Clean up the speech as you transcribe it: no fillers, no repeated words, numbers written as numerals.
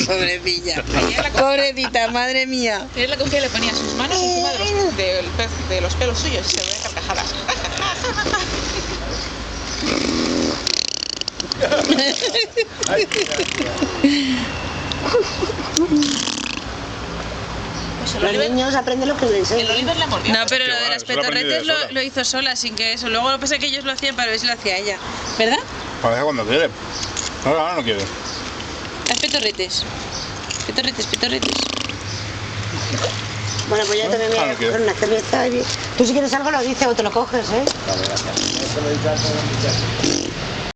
Pobrecilla. Pobrecita, madre mía. Él la cogía y le ponía sus manos encima de los pelos suyos y se veía carcajadas. Pues Los niños aprenden lo que les el enseñan. Oliver la mordió. No, pero Qué lo de va, las eso lo aprendí de petorretes sola. lo hizo sola, sin que eso. Luego lo que pasa es que ellos lo hacían para ver si lo hacía ella. ¿Verdad? Parece cuando quiere. Ahora no quiere. Las petorretes. Petorretes, petorretes. Bueno, pues yo también me voy a coger una cerveza. Tú si quieres algo lo dices o te lo coges, ¿eh? Vale, gracias. Eso lo he dicho antes de